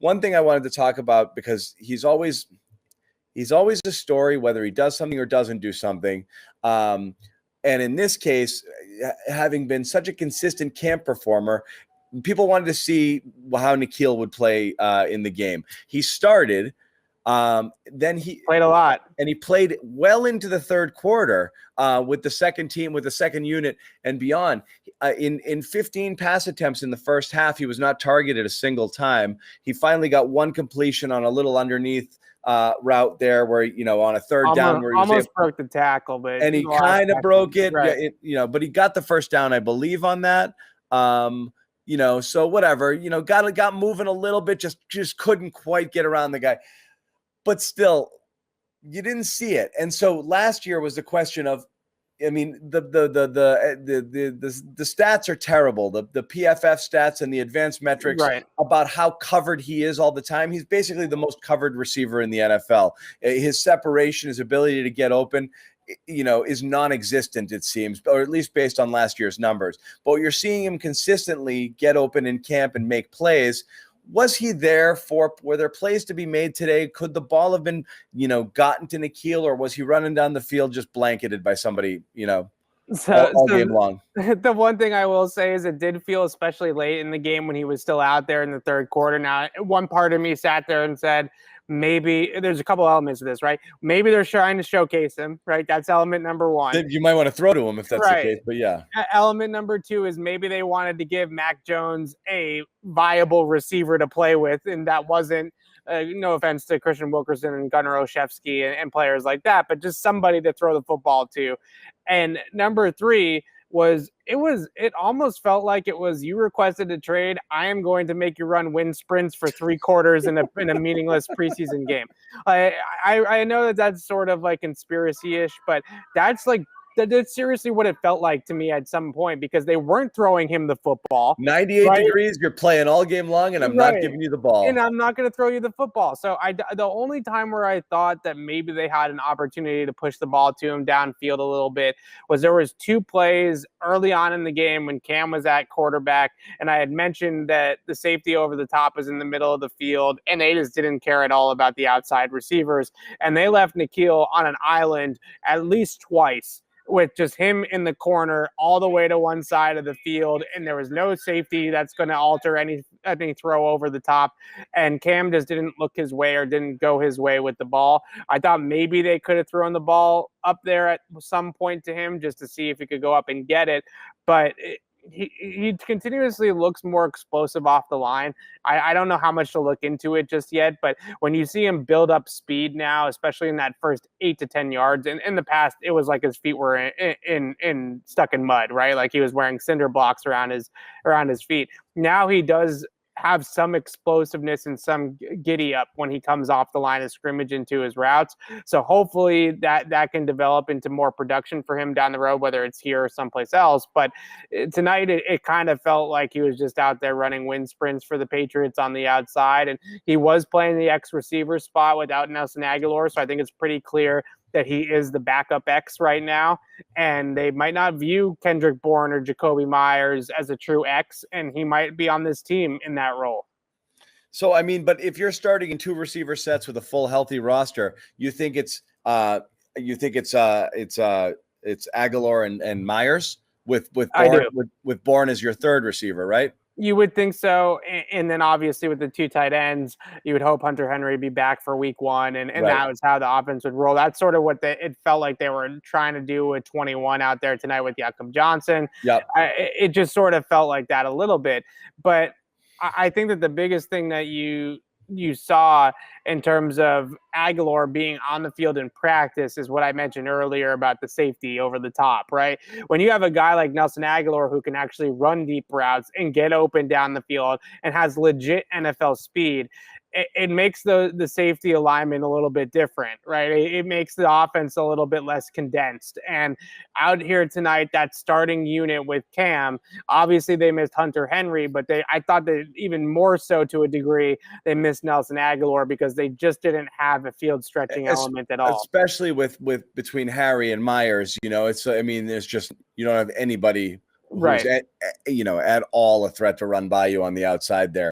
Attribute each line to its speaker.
Speaker 1: one thing I wanted to talk about, because he's always a story, whether he does something or doesn't do something. And in this case, having been such a consistent camp performer, people wanted to see how N'Keal would play in the game. He started. Then he
Speaker 2: played a lot,
Speaker 1: and he played well into the third quarter with the second team, with the second unit and beyond. In 15 pass attempts in the first half, he was not targeted a single time. He finally got one completion on a little underneath route there, where on a third down, where he
Speaker 2: almost broke the tackle, but
Speaker 1: and he kind of broke it, right. But he got the first down, I believe, on that. So whatever, got moving a little bit, just couldn't quite get around the guy. But still, you didn't see it. And so last year was the question of, I mean, the stats are terrible. The PFF stats and the advanced metrics about how covered he is all the time. He's basically the most covered receiver in the NFL. His separation, his ability to get open, is non-existent, it seems, or at least based on last year's numbers. But you're seeing him consistently get open in camp and make plays. Was he there were there plays to be made today? Could the ball have been, gotten to N'Keal, or was he running down the field just blanketed by somebody, all game long?
Speaker 2: The one thing I will say is it did feel, especially late in the game when he was still out there in the third quarter. Now, one part of me sat there and said, maybe there's a couple elements of this, right? Maybe they're trying to showcase him, right? That's element number one.
Speaker 1: You might want to throw to him if that's the case, but yeah.
Speaker 2: Element number two is maybe they wanted to give Mac Jones a viable receiver to play with, and that wasn't, no offense to Christian Wilkerson and Gunnar Olszewski and players like that, but just somebody to throw the football to. And number three was it almost felt like it was, you requested a trade, I am going to make you run wind sprints for 3 quarters in a meaningless preseason game. I know that's sort of like conspiracy-ish, but that's seriously what it felt like to me at some point, because they weren't throwing him the football.
Speaker 1: 98 degrees, you're playing all game long, and I'm not giving you the ball.
Speaker 2: And I'm not going to throw you the football. So the only time where I thought that maybe they had an opportunity to push the ball to him downfield a little bit was there was 2 plays early on in the game when Cam was at quarterback, and I had mentioned that the safety over the top was in the middle of the field, and they just didn't care at all about the outside receivers. And they left N'Keal on an island at least twice, with just him in the corner all the way to one side of the field, and there was no safety that's going to alter any throw over the top, and Cam just didn't look his way or didn't go his way with the ball. I thought maybe they could have thrown the ball up there at some point to him just to see if he could go up and get it, but he continuously looks more explosive off the line. I don't know how much to look into it just yet, but when you see him build up speed now, especially in that first 8 to 10 yards, and in the past, it was like his feet were in stuck in mud, right? Like he was wearing cinder blocks around his feet. Now he does have some explosiveness and some giddy up when he comes off the line of scrimmage into his routes. So hopefully that can develop into more production for him down the road, whether it's here or someplace else. But tonight it kind of felt like he was just out there running wind sprints for the Patriots on the outside. And he was playing the X receiver spot without Nelson Aguilar. So I think it's pretty clear that he is the backup X right now, and they might not view Kendrick Bourne or Jacoby Myers as a true X, and he might be on this team in that role.
Speaker 1: So, I mean, but if you're starting in 2 receiver sets with a full healthy roster, you think it's Aguilar and Myers with Bourne as your third receiver, right?
Speaker 2: You would think so, and then obviously with the 2 tight ends, you would hope Hunter Henry be back for week 1, and that was how the offense would roll. That's sort of what it felt like they were trying to do with 21 out there tonight with Jakob Johnson.
Speaker 1: Yep.
Speaker 2: It just sort of felt like that a little bit, but I think that the biggest thing that you saw in terms of Aguilar being on the field in practice is what I mentioned earlier about the safety over the top, right? When you have a guy like Nelson Aguilar who can actually run deep routes and get open down the field and has legit NFL speed, it makes the safety alignment a little bit different, right? It makes the offense a little bit less condensed. And out here tonight, that starting unit with Cam, obviously they missed Hunter Henry, but I thought that even more so to a degree, they missed Nelson Aguilar because they just didn't have a field stretching element at all.
Speaker 1: Especially with between Harry and Myers, there's just, you don't have anybody who's at all a threat to run by you on the outside there.